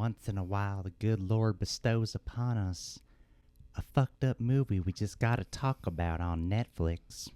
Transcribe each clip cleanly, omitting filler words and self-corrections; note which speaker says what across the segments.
Speaker 1: Once in a while, the good Lord bestows upon us a fucked up movie we just gotta talk about on Netflix.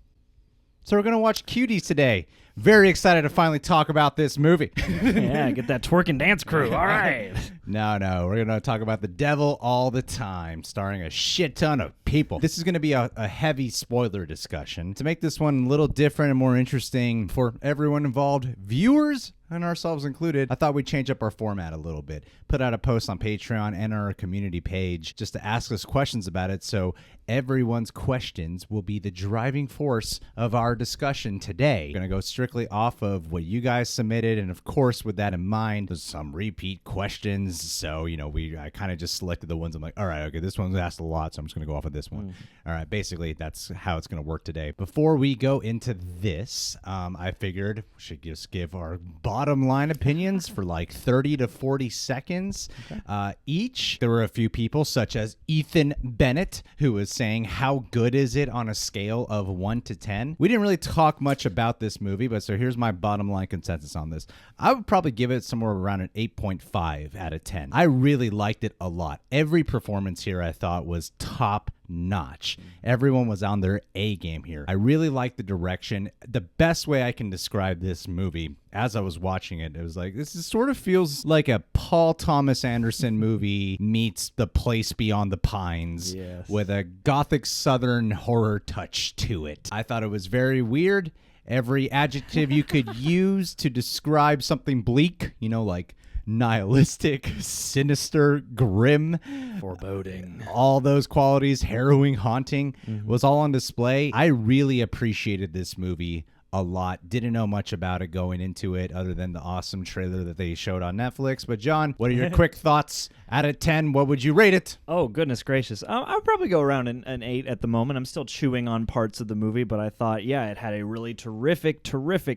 Speaker 2: So we're going to watch Cuties today. Very excited to finally talk about this movie.
Speaker 3: Yeah, get that twerk and dance crew. All right.
Speaker 2: No, we're going to talk about The Devil All the Time, starring a shit ton of people. This is going to be a heavy spoiler discussion. To make this one a little different and more interesting for everyone involved, viewers and ourselves included, I thought we'd change up our format a little bit. Put out a post on Patreon and our community page just to ask us questions about it, so everyone's questions will be the driving force of our discussion today. We're going to go strictly off of what you guys submitted, and of course, with that in mind, there's some repeat questions, so, I kind of just selected the ones I'm like, all right, okay, this one's asked a lot, so I'm just going to go off of this one. All right, basically, that's how it's going to work today. Before we go into this, I figured we should just give our bottom line opinions for like 30 to 40 seconds each. There were a few people, such as Ethan Bennett, who was saying, how good is it on a scale of 1 to 10? We didn't really talk much about this movie, but so here's my bottom line consensus on this. I would probably give it somewhere around an 8.5 out of 10. I really liked it a lot. Every performance here I thought was top notch. Everyone was on their A game here. I really liked the direction. The best way I can describe this movie, as I was watching it, it was like, sort of feels like a Paul Thomas Anderson movie meets The Place Beyond the Pines, yes, with a gothic southern horror touch to it. I thought it was very weird. Every adjective you could use to describe something bleak, like nihilistic, sinister, grim,
Speaker 3: foreboding,
Speaker 2: all those qualities, harrowing, haunting, was all on display. I really appreciated this movie a lot. Didn't know much about it going into it other than the awesome trailer that they showed on Netflix. But John, what are your quick thoughts? Out of 10, what would you rate it?
Speaker 3: Oh, goodness gracious. I'll probably go around an 8 at the moment. I'm still chewing on parts of the movie, but I thought, it had a really terrific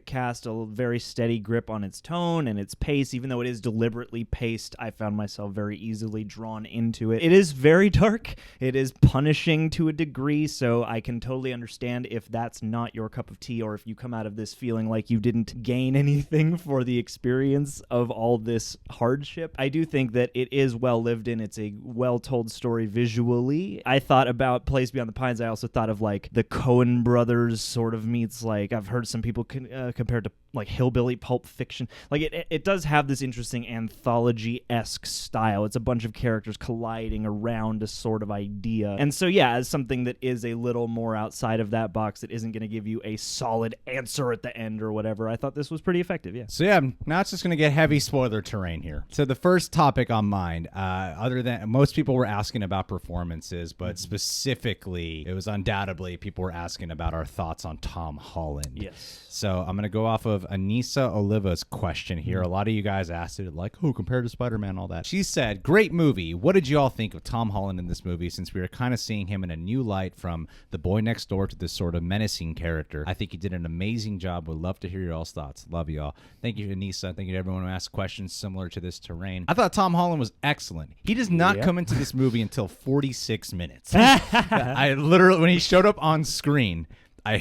Speaker 3: cast, a very steady grip on its tone and its pace. Even though it is deliberately paced, I found myself very easily drawn into it. It is very dark. It is punishing to a degree, so I can totally understand if that's not your cup of tea, or if you come out of this feeling like you didn't gain anything for the experience of all this hardship. I do think that it is well lived in. It's a well-told story visually. I thought about Place Beyond the Pines. I also thought of like the Coen brothers sort of meets, like, I've heard some people compared to like hillbilly Pulp Fiction. Like it does have this interesting anthology-esque style. It's a bunch of characters colliding around a sort of idea. And so as something that is a little more outside of that box, that isn't going to give you a solid answer at the end or whatever, I thought this was pretty effective.
Speaker 2: So now it's just going to get heavy spoiler terrain here. So the first topic on mind, other than most people were asking about performances, but specifically it was undoubtedly people were asking about our thoughts on Tom Holland.
Speaker 3: Yes.
Speaker 2: So I'm going to go off of Anissa Oliva's question here. A lot of you guys asked it like, compared to Spider-Man, all that. She said, great movie. What did you all think of Tom Holland in this movie, since we were kind of seeing him in a new light from the boy next door to this sort of menacing character? I think he did an amazing job. Would love to hear your all's thoughts. Love you all. Thank you, Anissa. Thank you to everyone who asked questions similar to this terrain. I thought Tom Holland was excellent. He does not come into this movie until 46 minutes. I literally, when he showed up on screen, I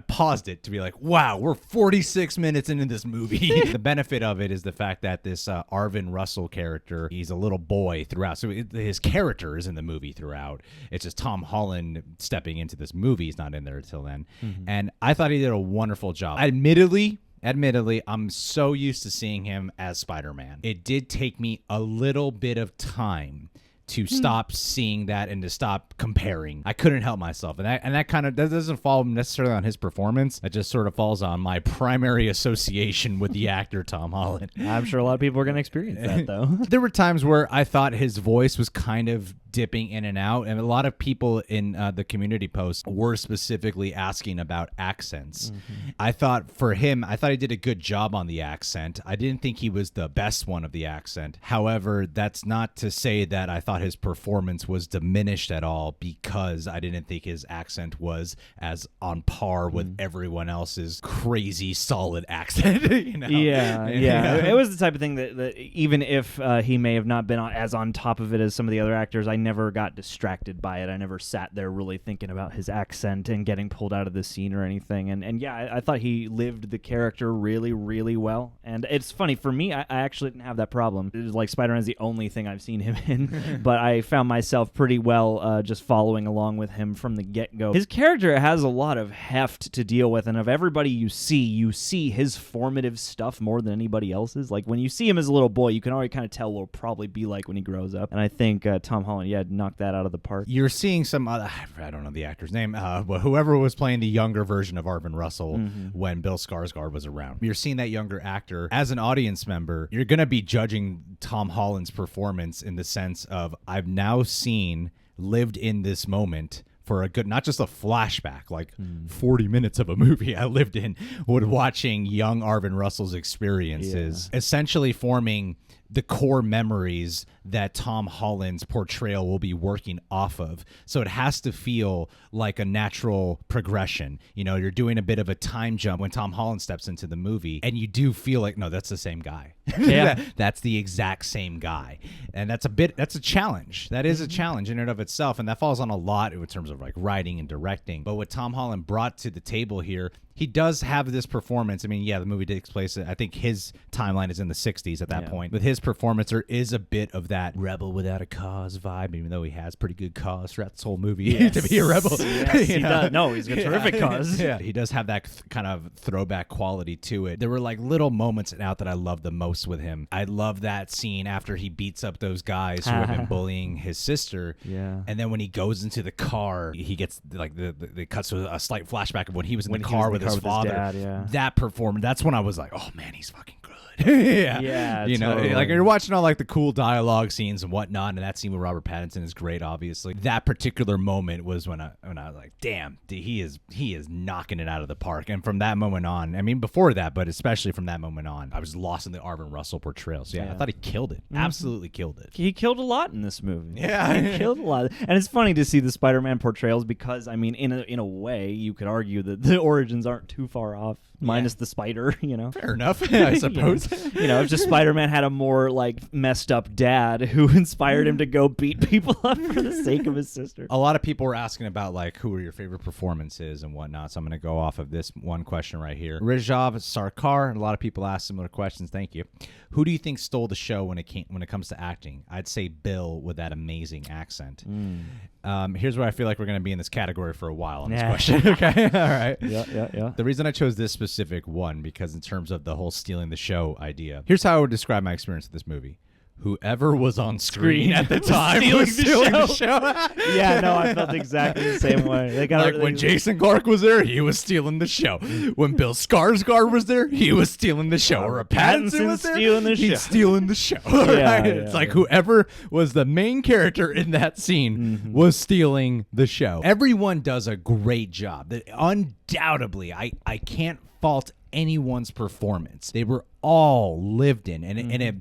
Speaker 2: paused it to be like, wow, we're 46 minutes into this movie. The benefit of it is the fact that this Arvin Russell character, he's a little boy throughout. So his character is in the movie throughout. It's just Tom Holland stepping into this movie. He's not in there until then. And I thought he did a wonderful job. Admittedly, I'm so used to seeing him as Spider-Man. It did take me a little bit of time to stop seeing that and to stop comparing. I couldn't help myself. And that doesn't fall necessarily on his performance. It just sort of falls on my primary association with the actor Tom Holland.
Speaker 3: I'm sure a lot of people are going to experience that, though.
Speaker 2: There were times where I thought his voice was kind of dipping in and out, and a lot of people in the community post were specifically asking about accents. I thought he did a good job on the accent. I didn't think he was the best one of the accent. However, that's not to say that I thought thought his performance was diminished at all because I didn't think his accent was as on par with everyone else's crazy solid accent. You know?
Speaker 3: Yeah. It was the type of thing that even if he may have not been as on top of it as some of the other actors, I never got distracted by it. I never sat there really thinking about his accent and getting pulled out of the scene or anything. And yeah, I thought he lived the character really, really well. And it's funny, for me, I actually didn't have that problem. It was like Spider-Man's the only thing I've seen him in, but I found myself pretty well just following along with him from the get-go. His character has a lot of heft to deal with, and of everybody you see his formative stuff more than anybody else's. Like when you see him as a little boy, you can already kind of tell what he'll probably be like when he grows up. And I think Tom Holland, knocked that out of the park.
Speaker 2: You're seeing some other, I don't know the actor's name, but whoever was playing the younger version of Arvin Russell when Bill Skarsgård was around. You're seeing that younger actor. As an audience member, you're going to be judging Tom Holland's performance in the sense of, I've now lived in this moment for a good, not just a flashback, like 40 minutes of a movie I lived in, watching young Arvin Russell's experiences, essentially forming the core memories that Tom Holland's portrayal will be working off of. So it has to feel like a natural progression. You know, you're doing a bit of a time jump when Tom Holland steps into the movie, and you do feel like, no, that's the same guy.
Speaker 3: Yeah.
Speaker 2: That's the exact same guy. And that's a challenge. That is a challenge in and of itself. And that falls on a lot in terms of like writing and directing. But what Tom Holland brought to the table here, he does have this performance. I mean, yeah, the movie takes place, I think his timeline is in the 60s at that point. With his performance, there is a bit of that rebel without a cause vibe, even though he has pretty good cause throughout this whole movie to be a rebel.
Speaker 3: Yes, he does. No, he's got terrific cause.
Speaker 2: Yeah, he does have that kind of throwback quality to it. There were like little moments out that I loved the most with him. I love that scene after he beats up those guys who have been bullying his sister.
Speaker 3: Yeah.
Speaker 2: And then when he goes into the car, he gets like the cuts to a slight flashback of when he was in the car with his father.
Speaker 3: Dad,
Speaker 2: that performance, that's when I was like, oh man, he's fucking good. Yeah, you know,
Speaker 3: totally.
Speaker 2: like you're watching all like the cool dialogue scenes and whatnot, and that scene with Robert Pattinson is great. Obviously, that particular moment was when I was like, damn, dude, he is knocking it out of the park. And from that moment on, I mean, before that, but especially from that moment on, I was lost in the Arvin Russell portrayal. So I thought he killed it, absolutely killed it.
Speaker 3: He killed a lot in this movie.
Speaker 2: Yeah,
Speaker 3: he killed a lot, and it's funny to see the Spider-Man portrayals because, I mean, in a way, you could argue that the origins aren't too far off, minus the spider. You know,
Speaker 2: fair enough, I suppose.
Speaker 3: You know, if just Spider-Man had a more like messed up dad who inspired him to go beat people up for the sake of his sister.
Speaker 2: A lot of people were asking about like who are your favorite performances and whatnot, so I'm going to go off of this one question right here. Rizhav Sarkar, a lot of people asked similar questions. Thank you. Who do you think stole the show when it comes to acting? I'd say Bill with that amazing accent. Here's where I feel like we're going to be in this category for a while on this question. Okay, all right.
Speaker 3: Yeah.
Speaker 2: The reason I chose this specific one because in terms of the whole stealing the show idea, here's how I would describe my experience with this movie. Whoever was on screen at the time was stealing the show.
Speaker 3: Yeah, no, I felt exactly the same way.
Speaker 2: When Jason Clarke was there, he was stealing the show. When Bill Skarsgård was there, he was stealing the show. Or Pattinson was there, he's stealing the show. It's like whoever was the main character in that scene was stealing the show. Everyone does a great job. Undoubtedly, I can't fault anyone's performance. They were all lived in, and it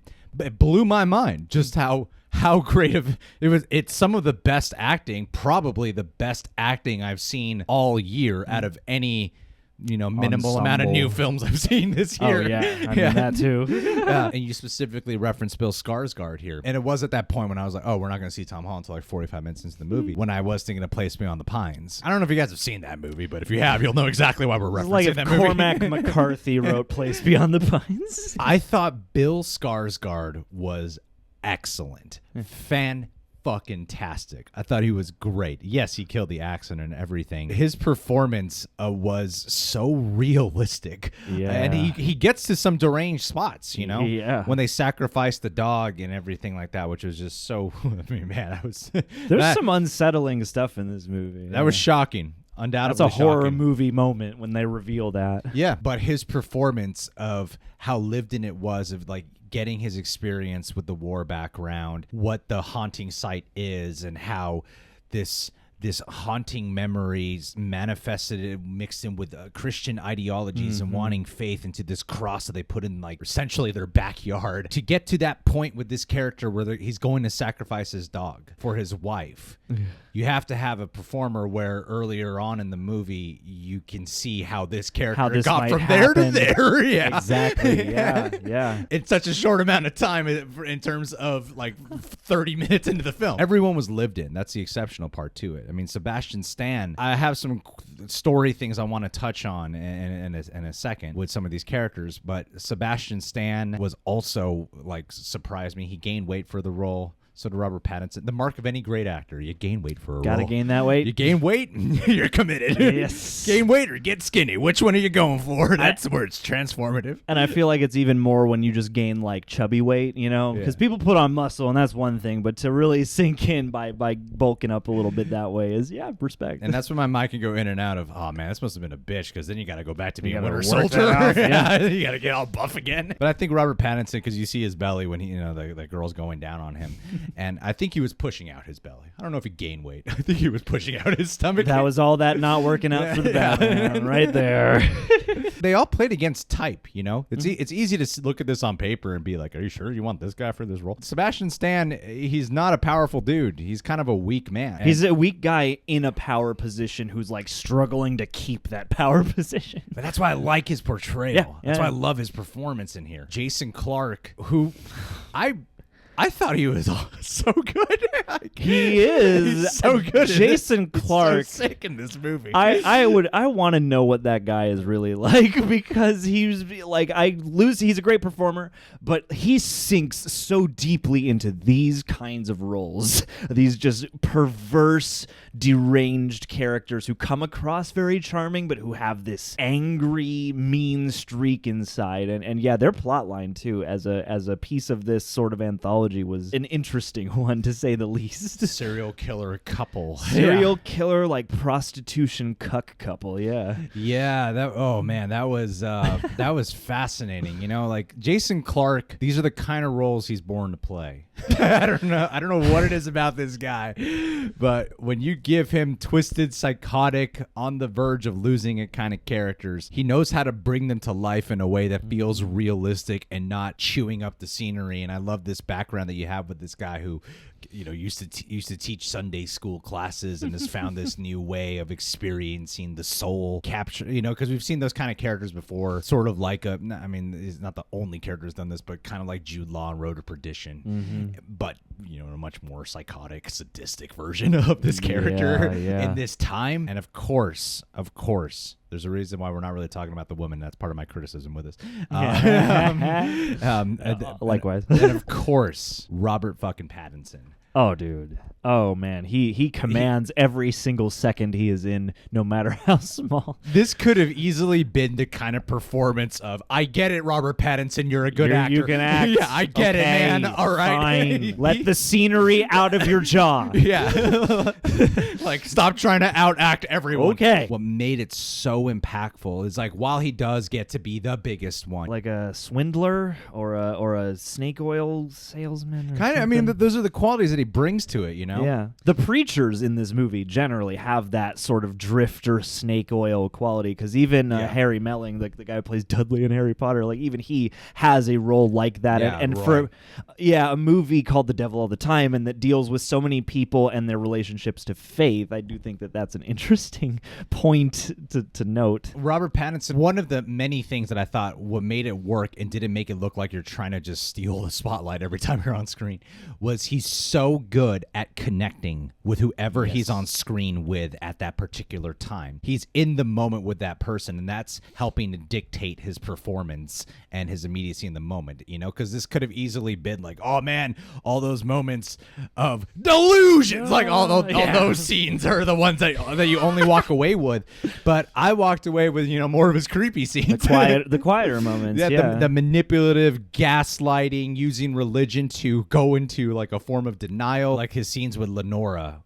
Speaker 2: blew my mind just how great of it was. It's some of the best acting, probably the best acting I've seen all year out of any minimal amount of new films I've seen this year.
Speaker 3: Oh yeah, I mean that too.
Speaker 2: And you specifically referenced Bill Skarsgård here, and it was at that point when I was like, oh, we're not going to see Tom Holland until like 45 minutes into the movie. When I was thinking of Place Beyond the Pines. I don't know if you guys have seen that movie, but if you have, you'll know exactly why we're referencing that movie.
Speaker 3: Like if Cormac McCarthy wrote Place Beyond the Pines.
Speaker 2: I thought Bill Skarsgård was excellent, fucking-tastic. I thought he was great. Yes, he killed the accent and everything. His performance was so realistic.
Speaker 3: Yeah.
Speaker 2: And he gets to some deranged spots,
Speaker 3: Yeah.
Speaker 2: when they sacrifice the dog and everything like that, which was just so, I mean, man, that was...
Speaker 3: There's some unsettling stuff in this movie.
Speaker 2: That was shocking. Undoubtedly
Speaker 3: That's a horror
Speaker 2: shocking.
Speaker 3: Movie moment when they reveal that.
Speaker 2: Yeah, but his performance of how lived in it was, of like getting his experience with the war background, what the haunting site is, and how this this haunting memories manifested, mixed in with Christian ideologies and wanting faith into this cross that they put in like essentially their backyard to get to that point with this character where he's going to sacrifice his dog for his wife. You have to have a performer where earlier on in the movie you can see how this character got from there to there. Yeah,
Speaker 3: exactly. Yeah.
Speaker 2: In such a short amount of time in terms of like 30 minutes into the film. Everyone was lived in. That's the exceptional part to it. I mean, Sebastian Stan, I have some story things I want to touch on in a second with some of these characters, but Sebastian Stan was also like surprised me. He gained weight for the role. So did Robert Pattinson. The mark of any great actor, you gain weight for a role.
Speaker 3: Gotta gain that weight.
Speaker 2: You gain weight, you're committed.
Speaker 3: Yes.
Speaker 2: Gain weight or get skinny. Which one are you going for? That's where it's transformative.
Speaker 3: And I feel like it's even more when you just gain like chubby weight, you know? Because people put on muscle, and that's one thing, but to really sink in by bulking up a little bit that way is, respect.
Speaker 2: And that's when my mind can go in and out of, oh man, this must have been a bitch, because then you got to go back to being a winter
Speaker 3: work
Speaker 2: soldier.
Speaker 3: that off, yeah.
Speaker 2: You got to get all buff again. But I think Robert Pattinson, because you see his belly when he, the girl's going down on him, and I think he was pushing out his belly. I don't know if he gained weight. I think he was pushing out his stomach.
Speaker 3: That was all that not working out for the Batman right there.
Speaker 2: They all played against type, you know? It's easy to look at this on paper and be like, are you sure you want this guy for this role? Sebastian Stan, he's not a powerful dude. He's kind of a weak man.
Speaker 3: He's a weak guy in a power position who's like struggling to keep that power position.
Speaker 2: But that's why I like his portrayal.
Speaker 3: Yeah,
Speaker 2: that's why I love his performance in here. Jason Clarke, who I thought he was so good.
Speaker 3: He is.
Speaker 2: He's so good.
Speaker 3: Jason Clarke.
Speaker 2: He's so sick in this movie.
Speaker 3: I want to know what that guy is really like, because he's a great performer, but he sinks so deeply into these kinds of roles. These just perverse, deranged characters who come across very charming, but who have this angry, mean streak inside. And yeah, their plot line too, as a piece of this sort of anthology, was an interesting one, to say the least.
Speaker 2: Serial killer couple.
Speaker 3: Serial killer, like prostitution cuck couple, yeah.
Speaker 2: Yeah, that was fascinating. You know, like Jason Clarke, these are the kind of roles he's born to play. I don't know what it is about this guy, but when you give him twisted, psychotic, on the verge of losing it kind of characters, he knows how to bring them to life in a way that feels realistic and not chewing up the scenery. And I love this background that you have with this guy who, you know, used to teach Sunday school classes and has found this new way of experiencing the soul capture, you know, because we've seen those kind of characters before, sort of like he's not the only character who's done this, but kind of like Jude Law in Road to Perdition, but, you know, a much more psychotic, sadistic version of this character in this time. And of course, there's a reason why we're not really talking about the woman. That's part of my criticism with this.
Speaker 3: Likewise.
Speaker 2: And of course, Robert fucking Pattinson.
Speaker 3: Oh, dude. Oh, man. He commands every single second he is in, no matter how small.
Speaker 2: This could have easily been the kind of performance of, I get it, Robert Pattinson, you're a good actor.
Speaker 3: You can act.
Speaker 2: Yeah, I get it, man. All right.
Speaker 3: Fine. Let the scenery out of your jaw.
Speaker 2: Yeah. Like, stop trying to outact everyone.
Speaker 3: Okay.
Speaker 2: What made it so impactful is, like, while he does get to be the biggest one.
Speaker 3: Like a swindler or a snake oil salesman.
Speaker 2: Kind of. I mean, those are the qualities that he brings to it, you know?
Speaker 3: Yeah. The preachers in this movie generally have that sort of drifter snake oil quality, because even Harry Melling, the guy who plays Dudley in Harry Potter, like even he has a role like that.
Speaker 2: Yeah,
Speaker 3: and for a movie called The Devil All the Time, and that deals with so many people and their relationships to faith, I do think that that's an interesting point to note.
Speaker 2: Robert Pattinson, one of the many things that I thought what made it work and didn't make it look like you're trying to just steal the spotlight every time you're on screen, was he's so good at connecting with whoever he's on screen with at that particular time. He's in the moment with that person, and that's helping to dictate his performance and his immediacy in the moment, you know, because this could have easily been like, oh man, all those moments of delusions, like all those scenes are the ones that you only walk away with. But I walked away with, you know, more of his creepy scenes.
Speaker 3: The quieter moments.
Speaker 2: The manipulative gaslighting, using religion to go into like a form of denial, like his scenes with Lenora.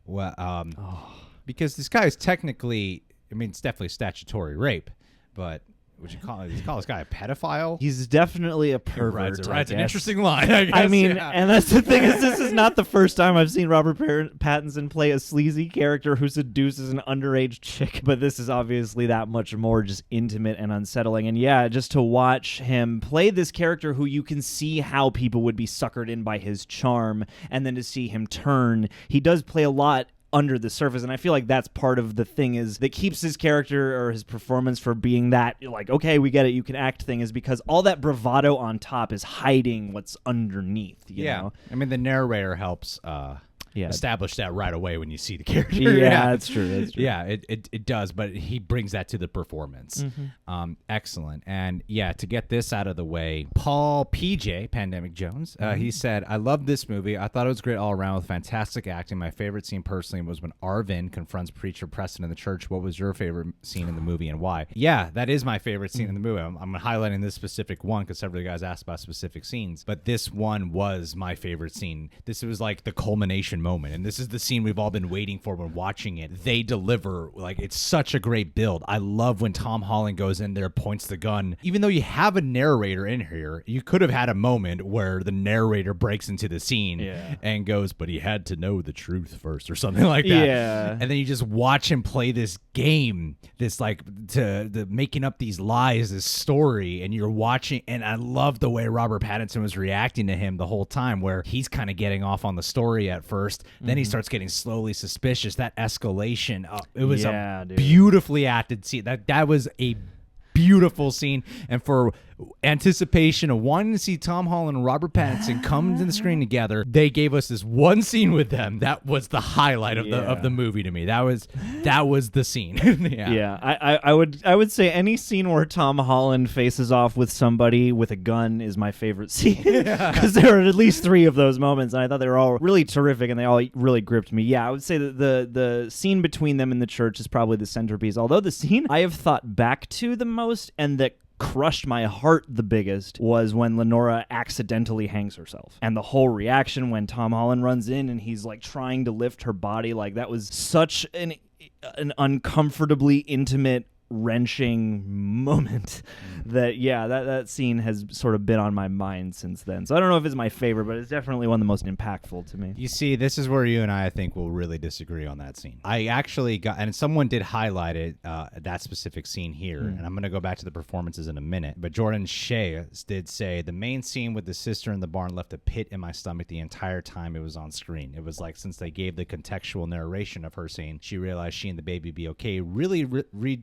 Speaker 2: Because this guy is technically, I mean, it's definitely statutory rape, but would you call this guy a pedophile?
Speaker 3: He's definitely a pervert.
Speaker 2: Right, it's an interesting line, I guess.
Speaker 3: I mean,
Speaker 2: yeah.
Speaker 3: and that's the thing is, this is not the first time I've seen Robert Pattinson play a sleazy character who seduces an underage chick, but this is obviously that much more just intimate and unsettling. And yeah, just to watch him play this character who you can see how people would be suckered in by his charm, and then to see him turn, he does play a lot under the surface, and I feel like that's part of the thing is that keeps his character or his performance for being that like, okay, we get it, you can act thing, is because all that bravado on top is hiding what's underneath, you know?
Speaker 2: I mean, the narrator helps establish that right away when you see the character.
Speaker 3: Yeah, that's true.
Speaker 2: Yeah, it does, but he brings that to the performance. Excellent. And yeah, to get this out of the way, Paul PJ, Pandemic Jones, he said, I love this movie. I thought it was great all around with fantastic acting. My favorite scene personally was when Arvin confronts Preacher Preston in the church. What was your favorite scene in the movie and why? Yeah, that is my favorite scene in the movie. I'm highlighting this specific one because several of you guys asked about specific scenes, but this one was my favorite scene. This was like the culmination moment, and this is the scene we've all been waiting for when watching it. They deliver, like, it's such a great build. I love when Tom Holland goes in there, points the gun. Even though you have a narrator in here, you could have had a moment where the narrator breaks into the scene and goes, but he had to know the truth first, or something like that.
Speaker 3: Yeah.
Speaker 2: And then you just watch him play this game, this like the making up these lies, this story, and you're watching, and I love the way Robert Pattinson was reacting to him the whole time, where he's kind of getting off on the story at first. Then he starts getting slowly suspicious. That escalation, it was a beautifully acted scene. That was a beautiful scene, and for anticipation of wanting to see Tom Holland and Robert Pattinson come to the screen together, they gave us this one scene with them. That was the highlight of the movie to me. That was the scene.
Speaker 3: I would say any scene where Tom Holland faces off with somebody with a gun is my favorite scene, because there are at least 3 of those moments, and I thought they were all really terrific, and they all really gripped me. I would say that the scene between them in the church is probably the centerpiece, although the scene I have thought back to the most and that crushed my heart the biggest was when Lenora accidentally hangs herself, and the whole reaction when Tom Holland runs in and he's like trying to lift her body, like that was such an uncomfortably intimate, wrenching moment that scene has sort of been on my mind since then. So I don't know if it's my favorite, but it's definitely one of the most impactful to me.
Speaker 2: You see, this is where you and I think will really disagree on that scene. I actually got, and someone did highlight it, that specific scene here, and I'm going to go back to the performances in a minute, but Jordan Shea did say, the main scene with the sister in the barn left a pit in my stomach the entire time it was on screen. It was like, since they gave the contextual narration of her scene, she realized she and the baby be okay. Really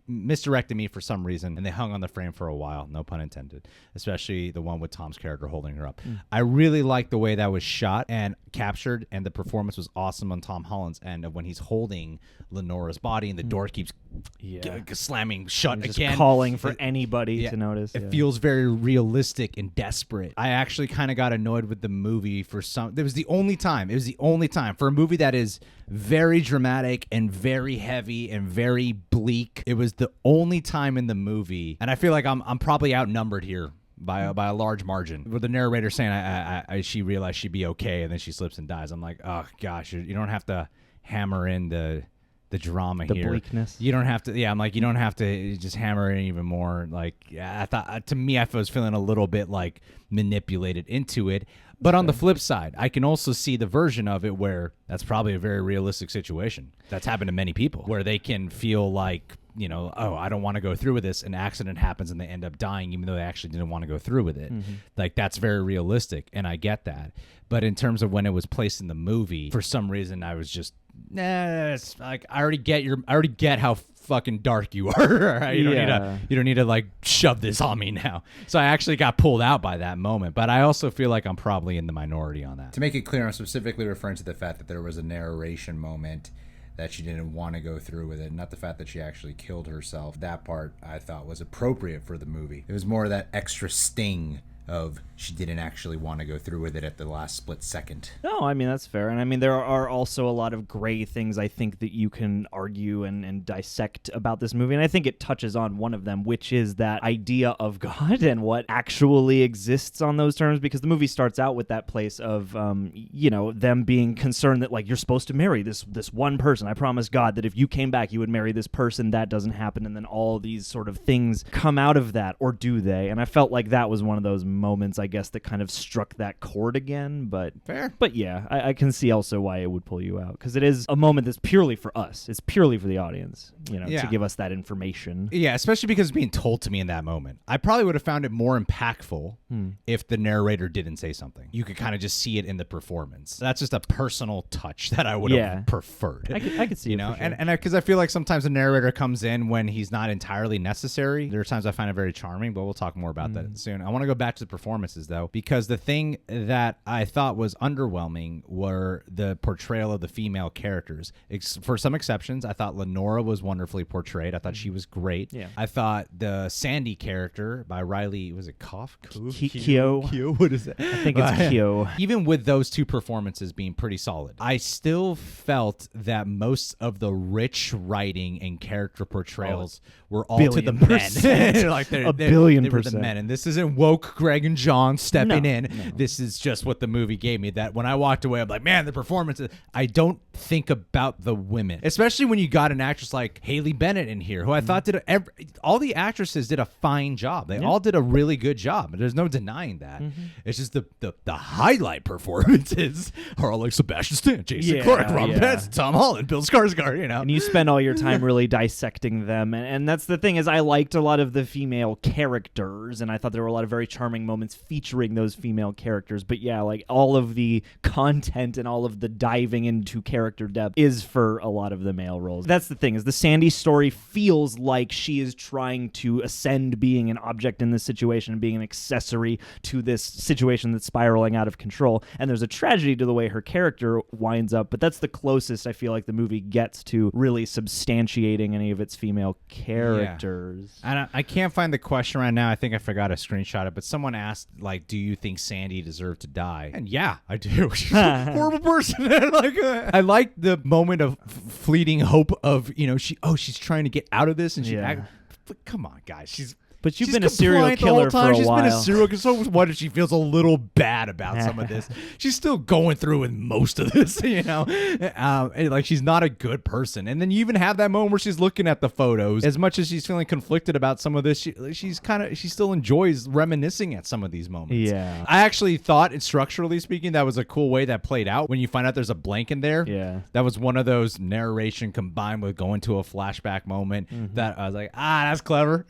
Speaker 2: misdirected me for some reason, and they hung on the frame for a while, no pun intended, especially the one with Tom's character holding her up. I really liked the way that was shot and captured, and the performance was awesome on Tom Holland's end of when he's holding Lenora's body and the door keeps slamming shut
Speaker 3: just
Speaker 2: again,
Speaker 3: calling for anybody to notice.
Speaker 2: It feels very realistic and desperate. I actually kind of got annoyed with the movie for some. It was the only time for a movie that is very dramatic and very heavy and very bleak. It was the only time in the movie, and I feel like I'm probably outnumbered here by a large margin, with the narrator saying she realized she'd be okay, and then she slips and dies. I'm like, oh gosh, you don't have to hammer in the drama
Speaker 3: the
Speaker 2: here,
Speaker 3: bleakness.
Speaker 2: You don't have to. I'm like, you don't have to just hammer it even more. Like, I thought, to me, I was feeling a little bit like manipulated into it. But on the flip side, I can also see the version of it where that's probably a very realistic situation. That's happened to many people, where they can feel like, oh, I don't want to go through with this. An accident happens and they end up dying, even though they actually didn't want to go through with it. Like, that's very realistic, and I get that. But in terms of when it was placed in the movie, for some reason, I was just, it's like, I already get how fucking dark you are. Right? You don't need to like shove this on me now. So I actually got pulled out by that moment, but I also feel like I'm probably in the minority on that.
Speaker 4: To make it clear, I'm specifically referring to the fact that there was a narration moment that she didn't want to go through with it, not the fact that she actually killed herself. That part I thought was appropriate for the movie. It was more of that extra sting of she didn't actually want to go through with it at the last split second.
Speaker 3: No, I mean, that's fair. And I mean, there are also a lot of gray things I think that you can argue and dissect about this movie. And I think it touches on one of them, which is that idea of God and what actually exists on those terms. Because the movie starts out with that place of, them being concerned that, like, you're supposed to marry this one person. I promise God that if you came back, you would marry this person. That doesn't happen. And then all these sort of things come out of that, or do they? And I felt like that was one of those moments, I guess, that kind of struck that chord again. But
Speaker 2: fair.
Speaker 3: But yeah, I can see also why it would pull you out, because it is a moment that's purely for us. It's purely for the audience, to give us that information.
Speaker 2: Yeah, especially because it's being told to me in that moment. I probably would have found it more impactful if the narrator didn't say something. You could kind of just see it in the performance. That's just a personal touch that I would have preferred.
Speaker 3: I could see it, for sure.
Speaker 2: And because I feel like sometimes the narrator comes in when he's not entirely necessary. There are times I find it very charming, but we'll talk more about that soon. I want to go back to the performances, though, because the thing that I thought was underwhelming were the portrayal of the female characters. For some exceptions, I thought Lenora was wonderfully portrayed. I thought she was great.
Speaker 3: Yeah.
Speaker 2: I thought the Sandy character by Riley, was it
Speaker 3: Kyo?
Speaker 2: What is it?
Speaker 3: I think it's Kyo.
Speaker 2: Even with those two performances being pretty solid, I still felt that most of the rich writing and character portrayals were all to the men. Like they're
Speaker 3: a billion
Speaker 2: they were the
Speaker 3: percent.
Speaker 2: men. And this isn't woke Greg and John stepping in.
Speaker 3: No.
Speaker 2: This is just what the movie gave me. That when I walked away, I'm like, man, the performances. I don't think about the women, especially when you got an actress like Haley Bennett in here, who I thought all the actresses did a fine job. They all did a really good job. There's no denying that. It's just the highlight performances are all like Sebastian Stan, Jason Clarke, Robin Pattinson, Tom Holland, Bill Skarsgård.
Speaker 3: And you spend all your time really dissecting them, and that's the thing, is I liked a lot of the female characters, and I thought there were a lot of very charming moments featuring those female characters. But yeah, like all of the content and all of the diving into character depth is for a lot of the male roles. That's the thing, is the Sandy story feels like she is trying to ascend being an object in this situation and being an accessory to this situation that's spiraling out of control. And there's a tragedy to the way her character winds up, but that's the closest I feel like the movie gets to really substantiating any of its female characters.
Speaker 2: Yeah. And I can't find the question right now. I think I forgot to screenshot it, but someone asked, like, do you think Sandy deserved to die? And yeah, I do. She's a horrible person. I like the moment of fleeting hope of, she's trying to get out of this, and come on, guys. She's
Speaker 3: been a serial killer for a while.
Speaker 2: She's been a serial killer. So what if she feels a little bad about some of this? She's still going through with most of this, like she's not a good person. And then you even have that moment where she's looking at the photos. As much as she's feeling conflicted about some of this, she still enjoys reminiscing at some of these moments.
Speaker 3: Yeah.
Speaker 2: I actually thought, structurally speaking, that was a cool way that played out when you find out there's a blank in there.
Speaker 3: Yeah.
Speaker 2: That was one of those narration combined with going to a flashback moment that I was like, that's clever.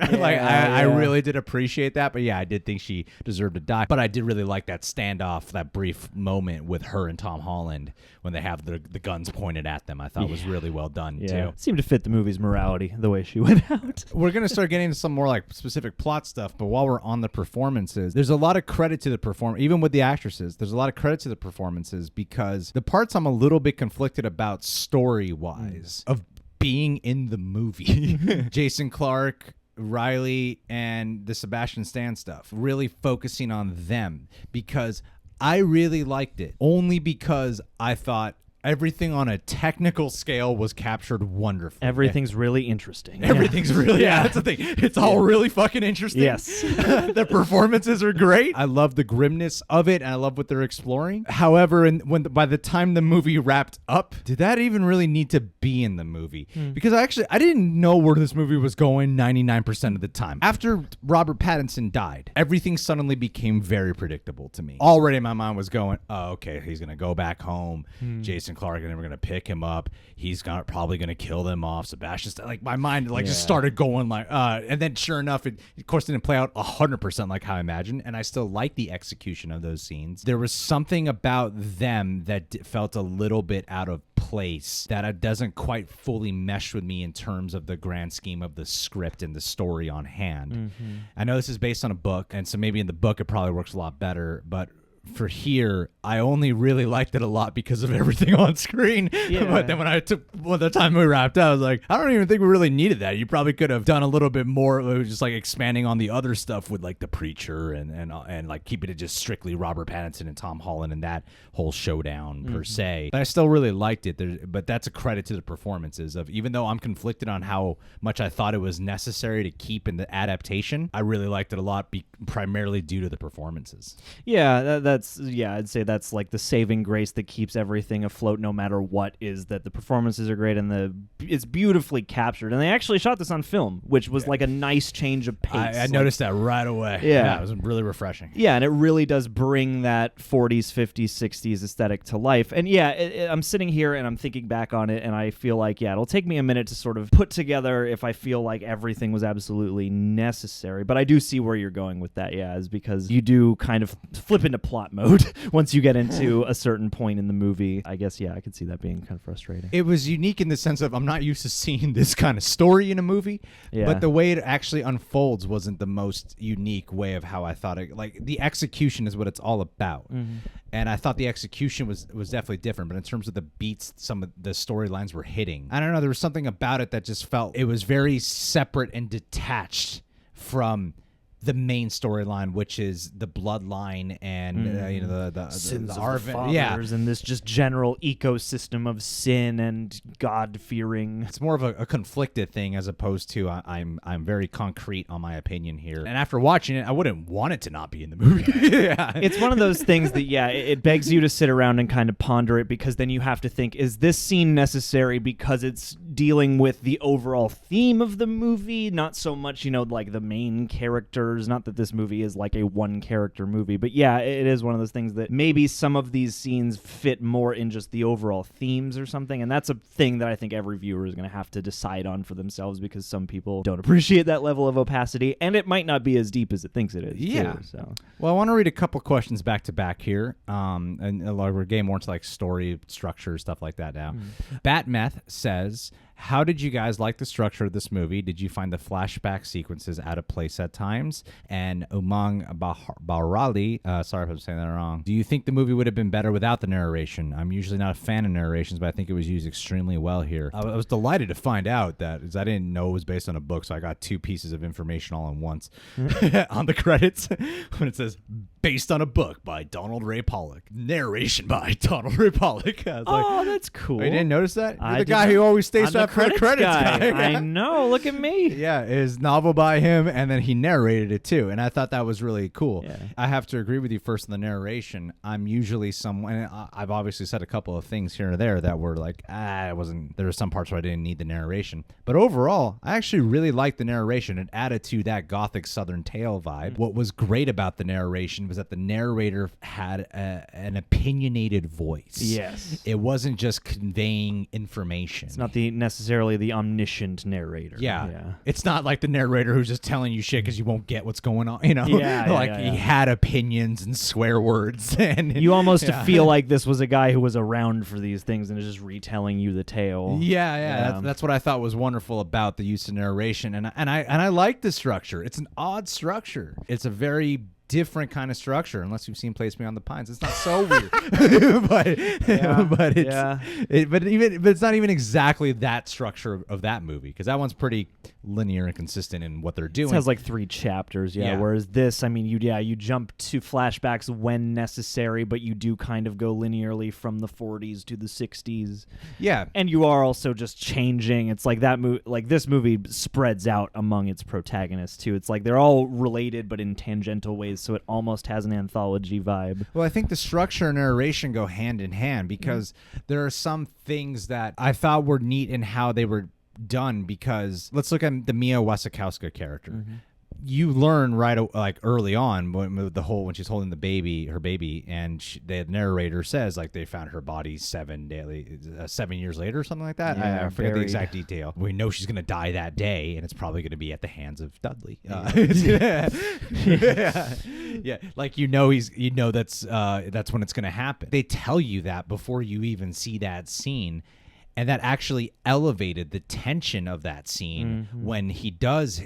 Speaker 2: I really did appreciate that, but yeah, I did think she deserved to die. But I did really like that standoff, that brief moment with her and Tom Holland when they have the guns pointed at them. I thought was really well done too.
Speaker 3: Seemed to fit the movie's morality, the way she went out.
Speaker 2: We're going to start getting into some more like specific plot stuff, but while we're on the performances, there's a lot of credit to the performance, even with the actresses. There's a lot of credit to the performances because the parts I'm a little bit conflicted about story-wise of being in the movie. Jason Clarke, Riley, and the Sebastian Stan stuff, really focusing on them, because I really liked it only because I thought everything on a technical scale was captured wonderfully.
Speaker 3: Everything's really interesting.
Speaker 2: Everything's really, that's the thing. It's all really fucking interesting.
Speaker 3: Yes.
Speaker 2: The performances are great. I love the grimness of it, and I love what they're exploring. However, by the time the movie wrapped up, did that even really need to be in the movie? Because I didn't know where this movie was going 99% of the time. After Robert Pattinson died, everything suddenly became very predictable to me. Already my mind was going, oh, okay, he's going to go back home. Jason Clarke, and then we're going to pick him up. He's probably going to kill them off. Sebastian, like my mind just started going like, and then sure enough, it of course didn't play out 100% like how I imagined, and I still like the execution of those scenes. There was something about them that felt a little bit out of place, that it doesn't quite fully mesh with me in terms of the grand scheme of the script and the story on hand. I know this is based on a book, and so maybe in the book it probably works a lot better, but for here, I only really liked it a lot because of everything on screen.
Speaker 3: Yeah.
Speaker 2: But then the time we wrapped up, I was like, I don't even think we really needed that. You probably could have done a little bit more, just like expanding on the other stuff with like the Preacher and like keeping it just strictly Robert Pattinson and Tom Holland and that whole showdown per se. But I still really liked it. But that's a credit to the performances of, even though I'm conflicted on how much I thought it was necessary to keep in the adaptation, I really liked it a lot, primarily due to the performances.
Speaker 3: Yeah, I'd say that's like the saving grace that keeps everything afloat no matter what, is that the performances are great and it's beautifully captured. And they actually shot this on film, which was like a nice change of pace.
Speaker 2: I noticed that right away.
Speaker 3: Yeah.
Speaker 2: It was really refreshing.
Speaker 3: Yeah, and it really does bring that 40s, 50s, 60s aesthetic to life. And yeah, I'm sitting here and I'm thinking back on it, and I feel like, it'll take me a minute to sort of put together if I feel like everything was absolutely necessary. But I do see where you're going with that, is because you do kind of flip into plot mode once you get into a certain point in the movie. I guess, I could see that being kind of frustrating.
Speaker 2: It was unique in the sense of I'm not used to seeing this kind of story in a movie, but the way it actually unfolds wasn't the most unique way of how I thought it. Like, the execution is what it's all about. And I thought the execution was definitely different, but in terms of the beats, some of the storylines were hitting. I don't know, there was something about it that just felt it was very separate and detached from the main storyline, which is the bloodline and the
Speaker 3: Sins
Speaker 2: the
Speaker 3: of
Speaker 2: Arvin,
Speaker 3: the fathers, and this just general ecosystem of sin and God-fearing.
Speaker 2: It's more of a conflicted thing as opposed to I'm very concrete on my opinion here. And after watching it, I wouldn't want it to not be in the movie.
Speaker 3: It's one of those things that it begs you to sit around and kind of ponder it, because then you have to think, is this scene necessary because it's dealing with the overall theme of the movie, not so much like the main character. Not that this movie is like a one character movie, but it is one of those things that maybe some of these scenes fit more in just the overall themes or something. And that's a thing that I think every viewer is going to have to decide on for themselves, because some people don't appreciate that level of opacity, and it might not be as deep as it thinks it is.
Speaker 2: Yeah.
Speaker 3: Too, so.
Speaker 2: Well, I want to read a couple questions back to back here. And we're getting more into like story structure, stuff like that now. Batmeth says, how did you guys like the structure of this movie? Did you find the flashback sequences out of place at times? And Umang Bahrali, sorry if I'm saying that wrong, do you think the movie would have been better without the narration? I'm usually not a fan of narrations, but I think it was used extremely well here. I was delighted to find out that, because I didn't know it was based on a book, so I got two pieces of information all at once on the credits when it says based on a book by Donald Ray Pollock, narration by Donald Ray Pollock. I was like,
Speaker 3: that's cool.
Speaker 2: you didn't notice that? You're
Speaker 3: I
Speaker 2: the
Speaker 3: did
Speaker 2: guy
Speaker 3: not.
Speaker 2: who always stays
Speaker 3: I'm
Speaker 2: up for the credits guy.
Speaker 3: I know. Look at me.
Speaker 2: Yeah, it is novel by him, and then he narrated it too, and I thought that was really cool.
Speaker 3: Yeah.
Speaker 2: I have to agree with you first on the narration. I'm usually someone, I've obviously said a couple of things here and there that were like, it wasn't, there were some parts where I didn't need the narration, but overall, I actually really liked the narration. It added to that gothic Southern tale vibe. What was great about the narration was that the narrator had an opinionated voice.
Speaker 3: Yes.
Speaker 2: It wasn't just conveying information.
Speaker 3: It's not necessarily the omniscient narrator.
Speaker 2: Yeah. It's not like the narrator who's just telling you shit because you won't get what's going on.
Speaker 3: Yeah,
Speaker 2: he had opinions and swear words. And
Speaker 3: you almost feel like this was a guy who was around for these things and is just retelling you the tale.
Speaker 2: Yeah. That's what I thought was wonderful about the use of narration. And I like the structure. It's an odd structure. It's a very different kind of structure, unless you've seen Place Beyond the Pines. It's not so weird, but it's not even exactly that structure of that movie, because that one's pretty linear and consistent in what they're doing.
Speaker 3: It has like 3 chapters, whereas this, I mean, you jump to flashbacks when necessary, but you do kind of go linearly from the 40s to the 60s.
Speaker 2: Yeah,
Speaker 3: and you are also just changing. It's like that this movie spreads out among its protagonists too. It's like they're all related, but in tangential ways. So it almost has an anthology vibe.
Speaker 2: Well, I think the structure and narration go hand in hand, because there are some things that I thought were neat in how they were done. Because let's look at the Mia Wasikowska character. You learn early on when she's holding her baby, and the narrator says like they found her body 7 years later or something like that.
Speaker 3: Yeah,
Speaker 2: I forget the exact detail. We know she's gonna die that day, and it's probably gonna be at the hands of Dudley. Yeah, like that's when it's gonna happen. They tell you that before you even see that scene. And that actually elevated the tension of that scene when he does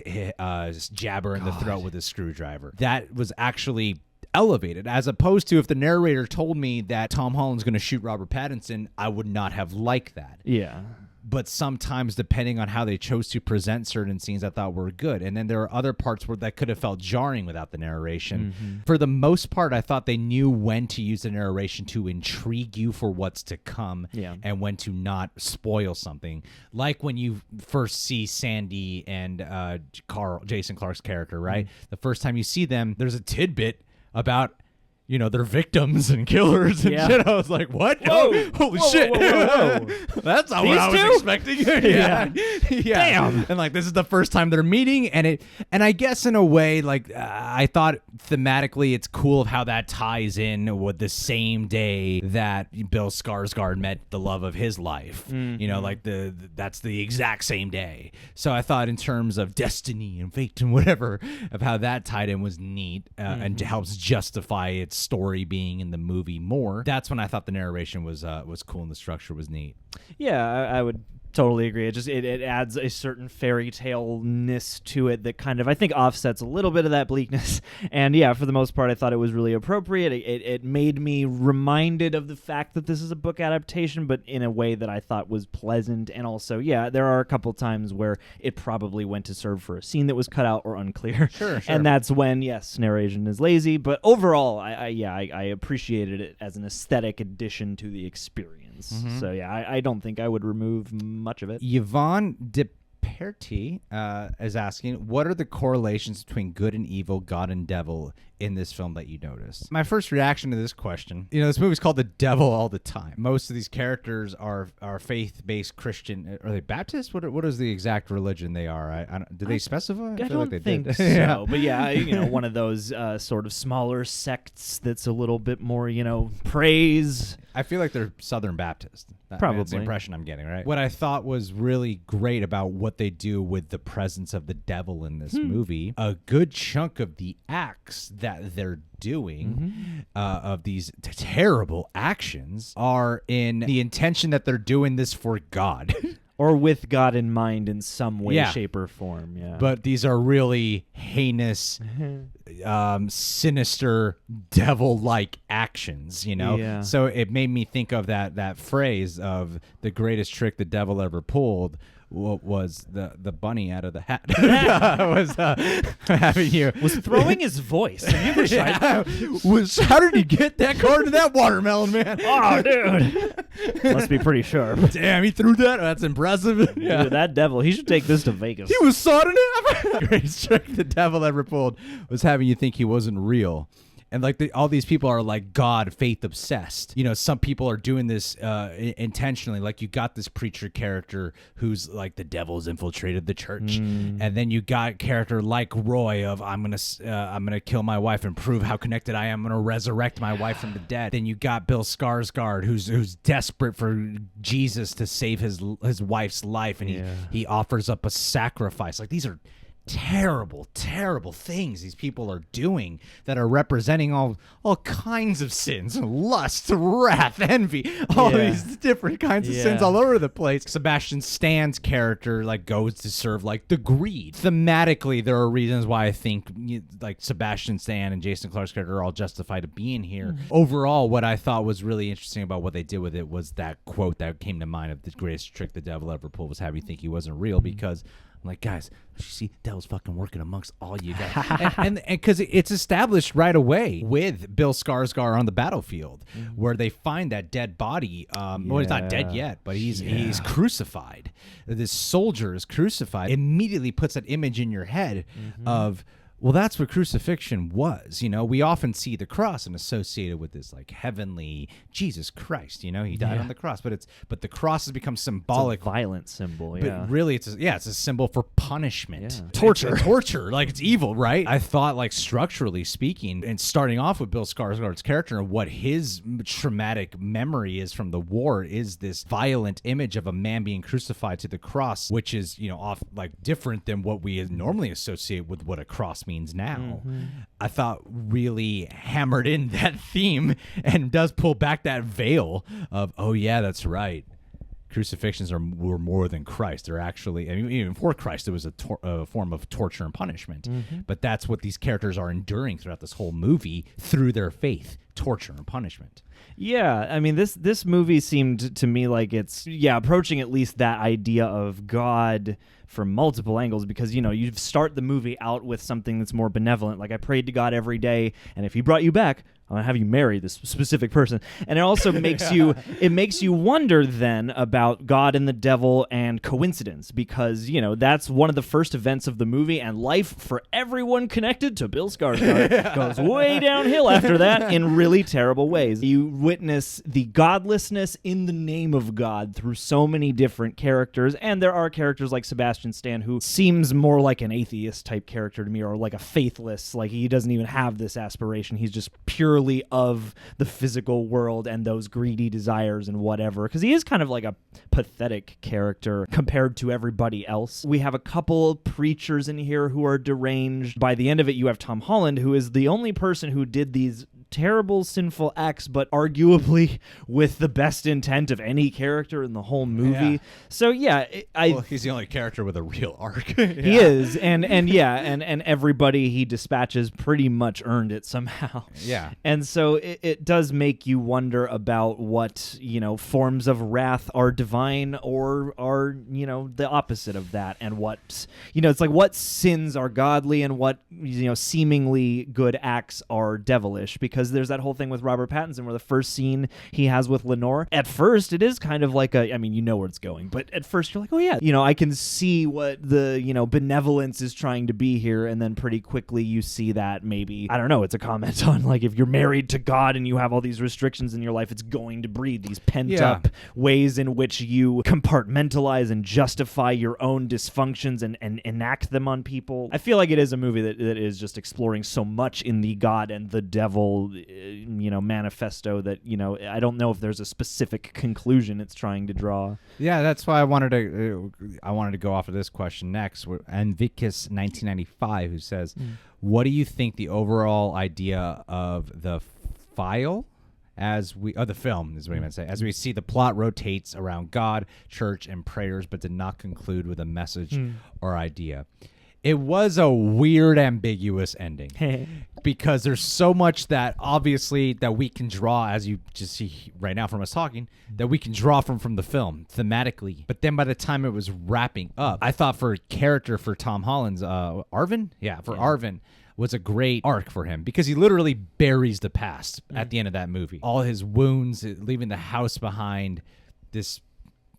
Speaker 2: jab her in the throat with his screwdriver. That was actually elevated, as opposed to if the narrator told me that Tom Holland's going to shoot Robert Pattinson, I would not have liked that.
Speaker 3: Yeah.
Speaker 2: But sometimes, depending on how they chose to present certain scenes, I thought were good. And then there are other parts where that could have felt jarring without the narration. For the most part, I thought they knew when to use the narration to intrigue you for what's to come, and when to not spoil something. Like when you first see Sandy and Jason Clarke's character, right? The first time you see them, there's a tidbit about their victims and killers and shit. I was like, what?
Speaker 3: Whoa.
Speaker 2: Holy
Speaker 3: Whoa,
Speaker 2: shit.
Speaker 3: whoa, whoa, whoa.
Speaker 2: That's not
Speaker 3: These
Speaker 2: what I was
Speaker 3: two?
Speaker 2: expecting. Yeah.
Speaker 3: Damn.
Speaker 2: And like, this is the first time they're meeting. And I guess in a way, like, I thought thematically it's cool of how that ties in with the same day that Bill Skarsgård met the love of his life. Like that's the exact same day. So I thought in terms of destiny and fate and whatever, of how that tied in was neat and helps justify its story being in the movie more. That's when I thought the narration was cool and the structure was neat.
Speaker 3: Yeah, I would totally agree. It adds a certain fairy tale-ness to it that kind of, I think, offsets a little bit of that bleakness. And yeah, for the most part, I thought it was really appropriate. It made me reminded of the fact that this is a book adaptation, but in a way that I thought was pleasant. And also, yeah, there are a couple times where it probably went to serve for a scene that was cut out or unclear.
Speaker 2: Sure.
Speaker 3: And that's when, yes, narration is lazy. But overall, I appreciated it as an aesthetic addition to the experience. So yeah, I don't think I would remove much of it.
Speaker 2: Yvonne DePerti is asking, what are the correlations between good and evil, God and devil in this film that you noticed? My first reaction to this question, this movie's called The Devil all the time. Most of these characters are faith-based Christian. Are they Baptist? What is the exact religion they are? Did they specify?
Speaker 3: I
Speaker 2: feel
Speaker 3: don't
Speaker 2: like they
Speaker 3: think
Speaker 2: did.
Speaker 3: so.
Speaker 2: Yeah.
Speaker 3: But yeah, one of those sort of smaller sects that's a little bit more, praise.
Speaker 2: I feel like they're Southern Baptist.
Speaker 3: Probably.
Speaker 2: That's the impression I'm getting, right? What I thought was really great about what they do with the presence of the devil in this movie, a good chunk of the acts that they're doing of these terrible actions are in the intention that they're doing this for God.
Speaker 3: Or with God in mind in some way,
Speaker 2: Yeah.
Speaker 3: shape, or form. Yeah.
Speaker 2: But these are really heinous, sinister, devil-like actions,
Speaker 3: Yeah.
Speaker 2: So it made me think of that phrase of the greatest trick the devil ever pulled was the bunny out of the hat. was having you
Speaker 3: was throwing his voice. Have you ever tried that?
Speaker 2: How did he get that card to that watermelon, man?
Speaker 3: Oh, dude. Must be pretty sharp.
Speaker 2: Damn, he threw that. That's impressive.
Speaker 3: Dude, that devil, he should take this to Vegas.
Speaker 2: He was sawed in half. The greatest trick the devil ever pulled was having you think he wasn't real. And like all these people are like God, faith obsessed. Some people are doing this intentionally. Like you got this preacher character who's like the devil's infiltrated the church, and then you got a character like Roy of I'm gonna kill my wife and prove how connected I am. I'm gonna resurrect my wife from the dead. Then you got Bill Skarsgård who's desperate for Jesus to save his wife's life, and he offers up a sacrifice. Like these are terrible things these people are doing that are representing all kinds of sins: lust, wrath, envy, all these different kinds of sins all over the place. Sebastian Stan's character like goes to serve like the greed. Thematically, there are reasons why I think like Sebastian Stan and Jason Clarke's character are all justified of being here. Overall, what I thought was really interesting about what they did with it was that quote that came to mind of the greatest trick the devil ever pulled was have you think he wasn't real, because I'm like, guys, you see, devil's fucking working amongst all you guys. and because it's established right away with Bill Skarsgård on the battlefield, where they find that dead body. Well, he's not dead yet, but he's crucified. This soldier is crucified. Immediately puts that image in your head of, well, that's what crucifixion was. We often see the cross and associated with this like heavenly Jesus Christ. He died on the cross, but the cross has become symbolic.
Speaker 3: It's a violent symbol.
Speaker 2: But really, it's a symbol for punishment,
Speaker 3: Torture.
Speaker 2: torture. Like it's evil, right? I thought, like structurally speaking, and starting off with Bill Skarsgård's character and what his traumatic memory is from the war is this violent image of a man being crucified to the cross, which is off like different than what we normally associate with what a cross means now. I thought really hammered in that theme and does pull back that veil of, oh yeah, that's right. crucifixions were more than Christ. They're actually, I mean, even for Christ, it was a form of torture and punishment. But that's what these characters are enduring throughout this whole movie through their faith, torture and punishment.
Speaker 3: Yeah, I mean, this movie seemed to me like it's approaching at least that idea of God from multiple angles, because you start the movie out with something that's more benevolent, like I prayed to God every day, and if he brought you back, I'm gonna have you marry this specific person. And it also makes you wonder then about God and the devil and coincidence, because that's one of the first events of the movie, and life for everyone connected to Bill Skarsgård goes way downhill after that in really terrible ways. You witness the godlessness in the name of God through so many different characters, and there are characters like Sebastian Stan who seems more like an atheist type character to me, or like a faithless, like he doesn't even have this aspiration. He's just purely of the physical world and those greedy desires and whatever, because he is kind of like a pathetic character compared to everybody else. We have a couple preachers in here who are deranged. By the end of it, you have Tom Holland, who is the only person who did these terrible, sinful acts, but arguably with the best intent of any character in the whole movie.
Speaker 2: Yeah.
Speaker 3: So
Speaker 2: He's the only character with a real arc.
Speaker 3: He is, and everybody he dispatches pretty much earned it somehow.
Speaker 2: Yeah.
Speaker 3: And so it does make you wonder about what, forms of wrath are divine or are, the opposite of that, and what, it's like what sins are godly and what, seemingly good acts are devilish, because there's that whole thing with Robert Pattinson where the first scene he has with Lenore, at first it is kind of like where it's going, but at first you're like, oh yeah, I can see what the, benevolence is trying to be here, and then pretty quickly you see that maybe, I don't know, it's a comment on like if you're married to God and you have all these restrictions in your life, it's going to breed these pent up ways in which you compartmentalize and justify your own dysfunctions and enact them on people. I feel like it is a movie that is just exploring so much in the God and the devil manifesto that I don't know if there's a specific conclusion it's trying to draw.
Speaker 2: Yeah, that's why I wanted to go off of this question next. And Vicus 1995, who says, what do you think the overall idea of the file the film is what I meant to say, as we see the plot rotates around God, church, and prayers, but did not conclude with a message or idea? It was a weird, ambiguous ending because there's so much that obviously that we can draw, as you just see right now from us talking, that we can draw from the film thematically. But then by the time it was wrapping up, I thought for Tom Holland's Arvin, Arvin was a great arc for him, because he literally buries the past at the end of that movie. All his wounds, leaving the house behind, this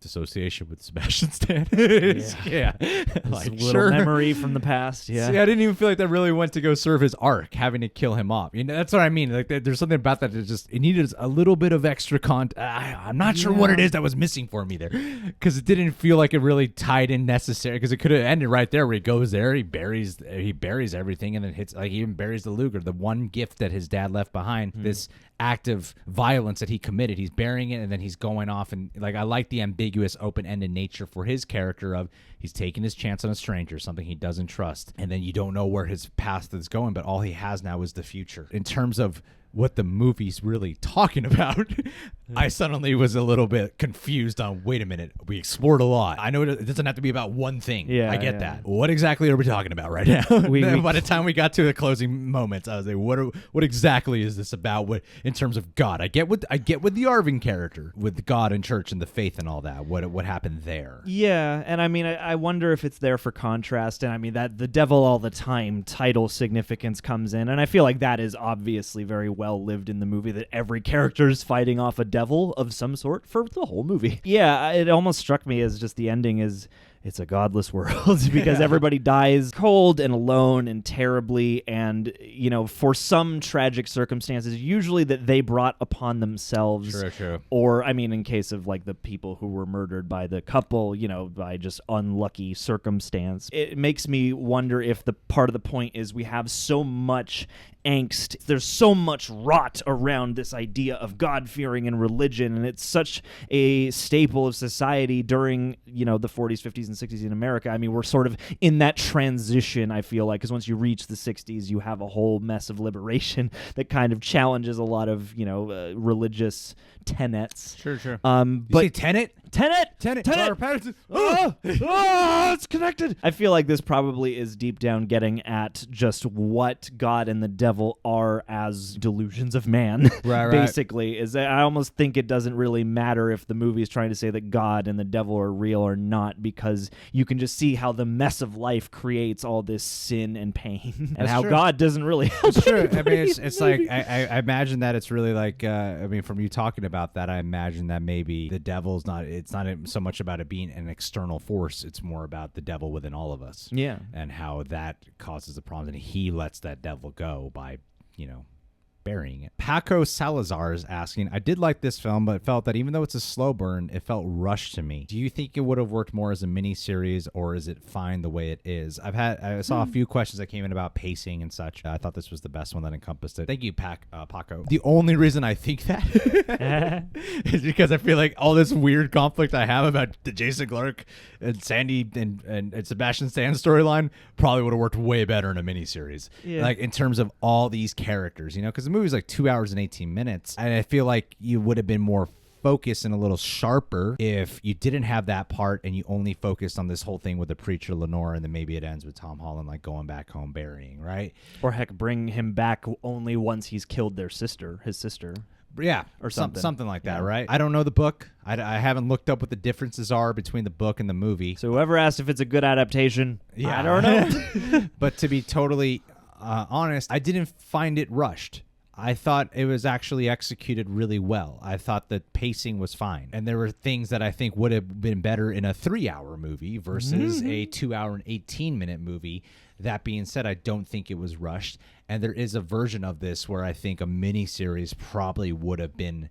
Speaker 2: association with Sebastian Stan.
Speaker 3: Like little memory from the past. Yeah.
Speaker 2: See, I didn't even feel like that really went to go serve his arc, having to kill him off. That's what I mean. Like there's something about that it needed a little bit of extra I'm not sure what it is that was missing for me there, because it didn't feel like it really tied in necessary. Because it could have ended right there where he goes there, he buries everything, and then hits, like, he even buries the Luger, the one gift that his dad left behind. This act of violence that he committed, he's burying it, and then he's going off, and like I like the ambiguous, open-ended nature for his character of he's taking his chance on a stranger, something he doesn't trust, and then you don't know where his past is going, but all he has now is the future. In terms of what the movie's really talking about, I suddenly was a little bit confused on, wait a minute, we explored a lot. I know it doesn't have to be about one thing. Yeah, I get that. What exactly are we talking about right now? By the time we got to the closing moments, I was like, what exactly is this about? What, in terms of God? I get with the Arvin character, with God and church and the faith and all that. What happened there?
Speaker 3: Yeah, and I wonder if it's there for contrast, and that the devil all the time title significance comes in, and I feel like that is obviously very well lived in the movie, that every character is fighting off a devil of some sort for the whole movie. Yeah, it almost struck me as just the ending is, it's a godless world, because everybody dies cold and alone and terribly, and for some tragic circumstances, usually that they brought upon themselves.
Speaker 2: True.
Speaker 3: Or in case of like the people who were murdered by the couple, by just unlucky circumstance. It makes me wonder if the part of the point is we have so much angst, there's so much rot around this idea of God-fearing and religion, and it's such a staple of society during the 40s, 50s, and 60s in America. We're sort of in that transition, I feel like, because once you reach the 60s, you have a whole mess of liberation that kind of challenges a lot of religious tenets.
Speaker 2: Sure.
Speaker 3: But
Speaker 2: you say
Speaker 3: Tenet.
Speaker 2: Robert Pattinson.
Speaker 3: It's connected. I feel like this probably is deep down getting at just what God and the devil are as delusions of man.
Speaker 2: Right.
Speaker 3: Basically, is I almost think it doesn't really matter if the movie is trying to say that God and the devil are real or not, because you can just see how the mess of life creates all this sin and pain, and
Speaker 2: That's
Speaker 3: how
Speaker 2: true.
Speaker 3: God doesn't really help.
Speaker 2: It's true. I
Speaker 3: anybody
Speaker 2: mean,
Speaker 3: in
Speaker 2: it's
Speaker 3: the
Speaker 2: like
Speaker 3: movie.
Speaker 2: I imagine that it's really like from you talking about that, I imagine that maybe the devil's not. It's not so much about it being an external force. It's more about the devil within all of us.
Speaker 3: Yeah.
Speaker 2: And how that causes the problems, and he lets that devil go by, burying it. Paco Salazar is asking, I did like this film, but felt that even though it's a slow burn, it felt rushed to me. Do you think it would have worked more as a mini series, or is it fine the way it is? I saw a few questions that came in about pacing and such. I thought this was the best one that encompassed it. Thank you, Paco. The only reason I think that is because I feel like all this weird conflict I have about the Jason Clarke and Sandy and Sebastian Stan storyline probably would have worked way better in a miniseries.
Speaker 3: Yeah.
Speaker 2: Like in terms of all these characters, because the movie's like 2 hours and 18 minutes. And I feel like you would have been more focused and a little sharper if you didn't have that part and you only focused on this whole thing with the preacher Lenore, and then maybe it ends with Tom Holland like going back home burying, right?
Speaker 3: Or heck, bring him back only once he's killed his sister.
Speaker 2: Yeah,
Speaker 3: or something.
Speaker 2: Something like that,
Speaker 3: Yeah.
Speaker 2: right? I don't know the book. I haven't looked up what the differences are between the book and the movie.
Speaker 3: So whoever asked if it's a good adaptation,
Speaker 2: Yeah.
Speaker 3: I don't know.
Speaker 2: But to be totally honest, I didn't find it rushed. I thought it was actually executed really well. I thought the pacing was fine. And there were things that I think would have been better in a 3-hour movie versus a 2-hour and 18-minute movie. That being said, I don't think it was rushed. And there is a version of this where I think a miniseries probably would have been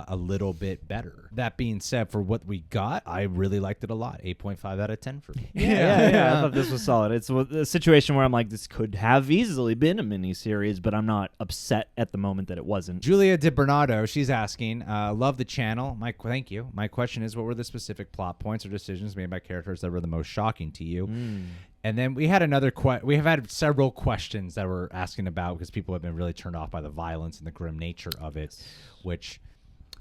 Speaker 2: a little bit better. That being said, for what we got, I really liked it a lot. 8.5 out of 10 for me.
Speaker 3: Yeah. I thought this was solid. It's a situation where I'm like, this could have easily been a miniseries, but I'm not upset at the moment that it wasn't.
Speaker 2: Julia Di Bernardo, she's asking, love the channel. Thank you. My question is, what were the specific plot points or decisions made by characters that were the most shocking to you? And then we had we have had several questions that we're asking about because people have been really turned off by the violence and the grim nature of it, which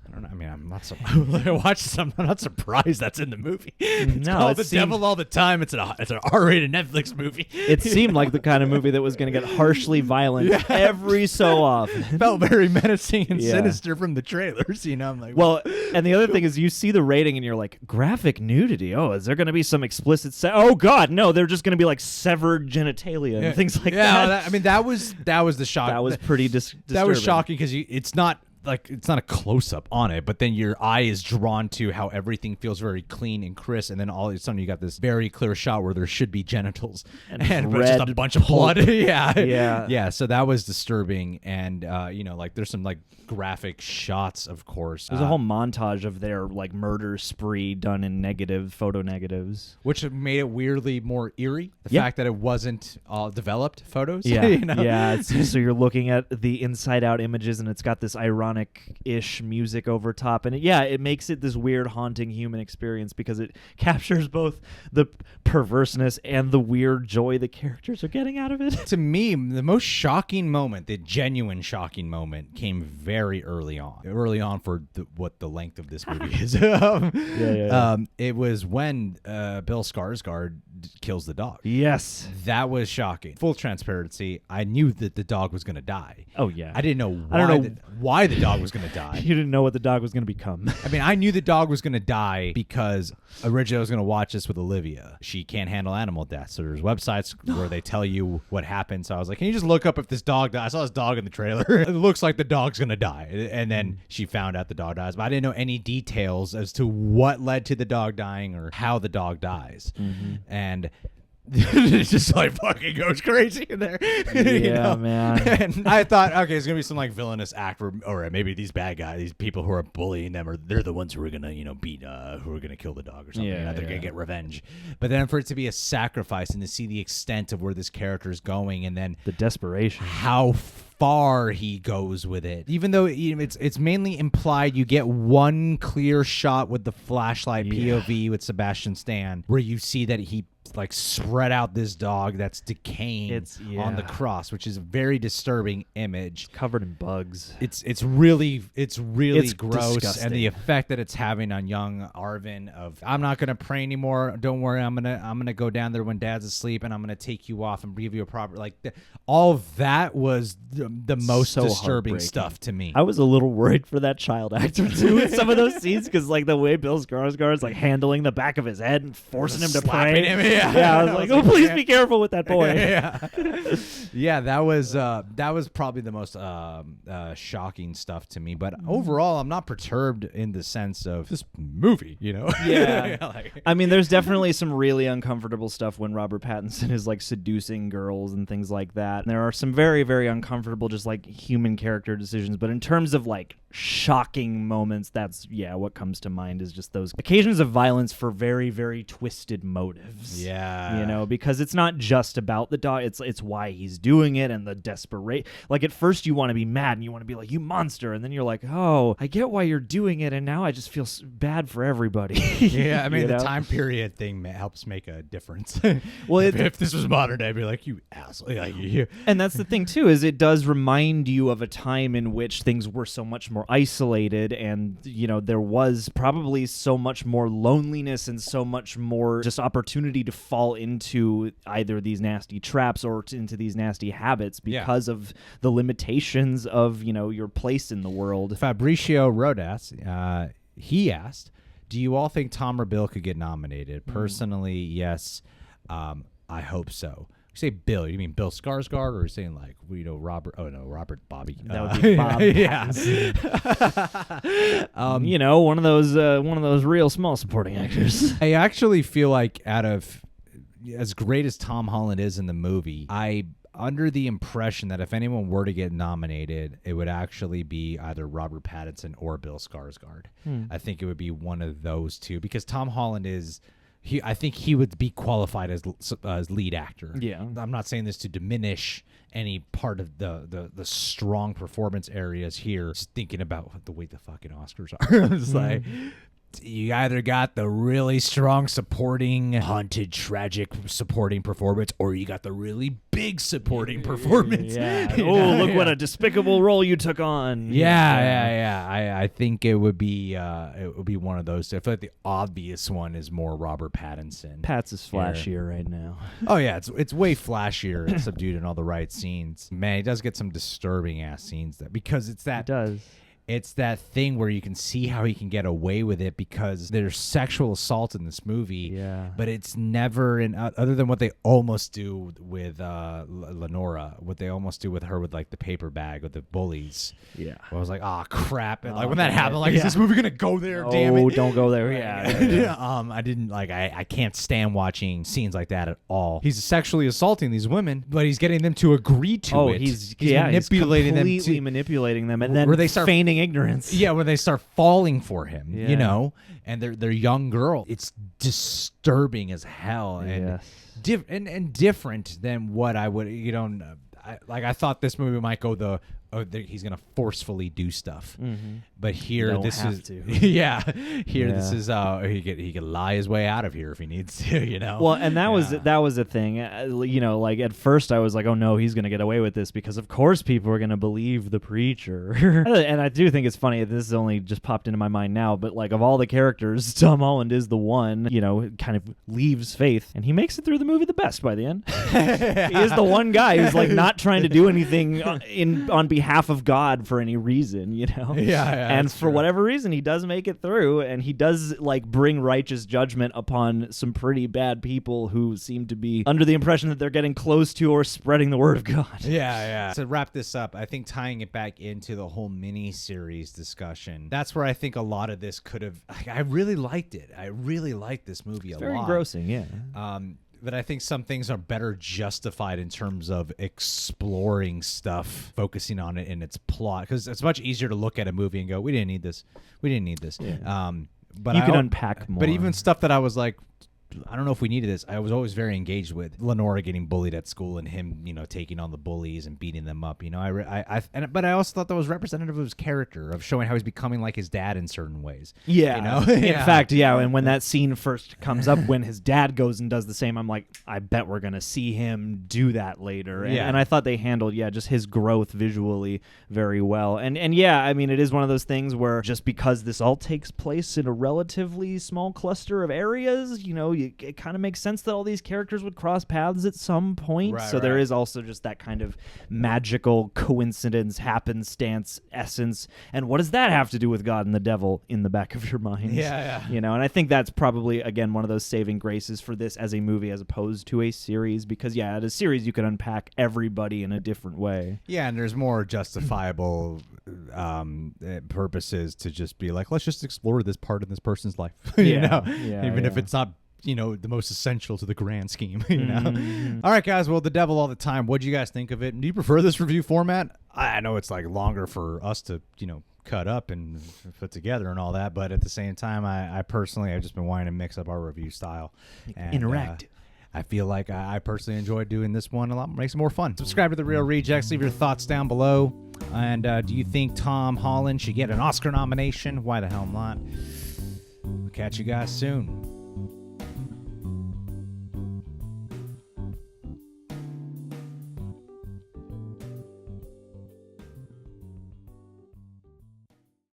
Speaker 2: I don't know. I mean, I'm not so. I watched this. I'm not surprised that's in the movie. It's called The Devil All the Time. It's an R-rated Netflix movie.
Speaker 3: It seemed like the kind of movie that was going to get harshly violent every so often.
Speaker 2: Felt very menacing and sinister from the trailers. I'm like,
Speaker 3: well, and the other thing is, you see the rating and you're like, graphic nudity. Oh, is there going to be some explicit? Oh God, no! They're just going to be like severed genitalia and things like that.
Speaker 2: I mean, that was the shock.
Speaker 3: That was pretty disturbing.
Speaker 2: That was shocking because it's not a close-up on it, but then your eye is drawn to how everything feels very clean and crisp, and then all of a sudden you got this very clear shot where there should be genitals and but just a bunch of blood. yeah. So that was disturbing, and there's some graphic shots, of course.
Speaker 3: There's a whole montage of their murder spree done in photo negatives,
Speaker 2: which made it weirdly more eerie. The fact that it wasn't all developed photos.
Speaker 3: Yeah, yeah. So you're looking at the inside-out images, and it's got this ironic-ish music over top, and it makes it this weird, haunting human experience because it captures both the perverseness and the weird joy the characters are getting out of it.
Speaker 2: To me, the most shocking moment, the genuine shocking moment, came very early on. Early on for what the length of this movie is. It was when Bill Skarsgård kills the dog.
Speaker 3: Yes.
Speaker 2: That was shocking. Full transparency, I knew that the dog was going to die.
Speaker 3: Oh, yeah.
Speaker 2: I didn't know why the dog was going to die.
Speaker 3: You didn't know what the dog was going to become.
Speaker 2: I mean, I knew the dog was going to die because originally I was going to watch this with Olivia. She can't handle animal death. So there's websites where they tell you what happened. So I was like, can you just look up if this dog dies? I saw this dog in the trailer. It looks like the dog's going to die. And then she found out the dog dies. But I didn't know any details as to what led to the dog dying or how the dog dies. And it just fucking goes crazy in there.
Speaker 3: Yeah, man.
Speaker 2: And I thought, okay, it's gonna be some villainous act, or maybe these bad guys, these people who are bullying them, they're the ones who are gonna beat, who are gonna kill the dog or something. They're gonna get revenge. But then for it to be a sacrifice and to see the extent of where this character is going, and then
Speaker 3: the desperation,
Speaker 2: how far he goes with it, even though it's mainly implied. You get one clear shot with the flashlight POV with Sebastian Stan where you see that he like spread out this dog that's decaying on the cross, which is a very disturbing image.
Speaker 3: Covered in bugs.
Speaker 2: It's really gross,
Speaker 3: disgusting.
Speaker 2: and the effect that it's having on young Arvin of I'm not gonna pray anymore. Don't worry, I'm gonna go down there when Dad's asleep, and I'm gonna take you off and give you a proper all of that was the most
Speaker 3: So
Speaker 2: disturbing
Speaker 3: heartbreaking.
Speaker 2: stuff to me.
Speaker 3: I was a little worried for that child actor too in some of those scenes because like the way Bill Skarsgård's like handling the back of his head and forcing him to
Speaker 2: Slapping
Speaker 3: pray.
Speaker 2: him,
Speaker 3: Yeah, I was like, oh, please be careful with that boy.
Speaker 2: Yeah, that was probably the most shocking stuff to me. But overall, I'm not perturbed in the sense of this movie, you know?
Speaker 3: Yeah. I mean, there's definitely some really uncomfortable stuff when Robert Pattinson is like seducing girls and things like that. And there are some very, very uncomfortable, just like human character decisions. But in terms of like shocking moments, that's what comes to mind is just those occasions of violence for very, very twisted motives.
Speaker 2: Yeah,
Speaker 3: you know, because it's not just about the dog, it's why he's doing it and the desperate. Like at first you want to be mad and you want to be like, you monster, and then you're like, oh, I get why you're doing it, and now I just feel bad for everybody.
Speaker 2: Yeah, I mean
Speaker 3: You
Speaker 2: the
Speaker 3: know?
Speaker 2: time period thing helps make a difference.
Speaker 3: Well,
Speaker 2: if this was modern day, I'd be like, you asshole.
Speaker 3: And that's the thing too, is it does remind you of a time in which things were so much more isolated, and you know there was probably so much more loneliness and so much more just opportunity to fall into either these nasty traps or into these nasty habits because of the limitations of your place in the world.
Speaker 2: Fabricio Rodas, he asked, do you all think Tom or Bill could get nominated? Personally, yes. I hope so. You say Bill, you mean Bill Skarsgård, or are you saying like Robert? Oh no, Robert Bobby.
Speaker 3: That would be Bob.
Speaker 2: Yeah.
Speaker 3: One of those real small supporting actors.
Speaker 2: I actually feel like out of as great as Tom Holland is in the movie, I under the impression that if anyone were to get nominated, it would actually be either Robert Pattinson or Bill Skarsgård. I think it would be one of those two because Tom Holland is. I think he would be qualified as lead actor.
Speaker 3: Yeah.
Speaker 2: I'm not saying this to diminish any part of the strong performance areas here. Just thinking about the way the fucking Oscars are. It's like you either got the really strong supporting, haunted, tragic supporting performance, or you got the really big supporting performance.
Speaker 3: Yeah. Look what a despicable role you took on.
Speaker 2: Yeah. I think it would be one of those. I feel like the obvious one is more Robert Pattinson.
Speaker 3: Pat's is flashier right now.
Speaker 2: Oh yeah, it's way flashier and subdued in all the right scenes. Man, he does get some disturbing ass scenes there because it's that.
Speaker 3: It does.
Speaker 2: It's that thing where you can see how he can get away with it because there's sexual assault in this movie, but it's never other than what they almost do with Lenora, what they almost do with her with like the paper bag with the bullies. Yeah, I was like, oh crap! And like when that happened, like, is this movie gonna go there? Damn it!
Speaker 3: Oh, don't go there. Yeah.
Speaker 2: I didn't like. I can't stand watching scenes like that at all. He's sexually assaulting these women, but he's getting them to agree to it.
Speaker 3: He's
Speaker 2: manipulating them,
Speaker 3: completely manipulating them, and then
Speaker 2: where they start
Speaker 3: feigning ignorance.
Speaker 2: Yeah, when they start falling for him, and they're young girl. It's disturbing as hell, and and different than what I would. I thought this movie might go he's gonna forcefully do stuff, but here this is this is he could lie his way out of here if he needs to,
Speaker 3: Well, and that was a thing, like at first I was like, oh no, he's gonna get away with this because of course people are gonna believe the preacher, and I do think it's funny. This has only just popped into my mind now, but like of all the characters, Tom Holland is the one kind of leaves faith, and he makes it through the movie the best by the end. He is the one guy who's like not trying to do anything on behalf of God for any reason, and for whatever reason he does make it through, and he does like bring righteous judgment upon some pretty bad people who seem to be under the impression that they're getting close to or spreading the word of God.
Speaker 2: To wrap this up, I think tying it back into the whole mini-series discussion, that's where I think a lot of this could have. I really liked it. I really liked this movie a lot.
Speaker 3: Very engrossing,
Speaker 2: but I think some things are better justified in terms of exploring stuff, focusing on it in its plot. Because it's much easier to look at a movie and go, we didn't need this. We didn't need this.
Speaker 3: Yeah.
Speaker 2: But
Speaker 3: you can unpack more.
Speaker 2: But even stuff that I was like, I don't know if we needed this. I was always very engaged with Lenora getting bullied at school and him, taking on the bullies and beating them up. But I also thought that was representative of his character, of showing how he's becoming like his dad in certain ways.
Speaker 3: Yeah. In fact, and when that scene first comes up, when his dad goes and does the same, I'm like, I bet we're gonna see him do that later. And I thought they handled, just his growth visually very well. And it is one of those things where just because this all takes place in a relatively small cluster of areas, it kind of makes sense that all these characters would cross paths at some point. So there is also just that kind of magical coincidence, happenstance, essence. And what does that have to do with God and the devil in the back of your mind?
Speaker 2: Yeah.
Speaker 3: And I think that's probably, again, one of those saving graces for this as a movie as opposed to a series, because at a series you can unpack everybody in a different way.
Speaker 2: Yeah, and there's more justifiable purposes to just be like, let's just explore this part of this person's life. Even if it's not the most essential to the grand scheme. All right, guys, well, The Devil All the Time, what do you guys think of it? Do you prefer this review format? I know it's like longer for us to cut up and put together and all that, but at the same time, I personally I've just been wanting to mix up our review style and
Speaker 3: interactive.
Speaker 2: I feel like I personally enjoyed doing this one a lot. Makes it more fun. Subscribe to The Real Rejects. Leave your thoughts down below. And do you think Tom Holland should get an Oscar nomination? Why the hell not? We'll catch you guys soon.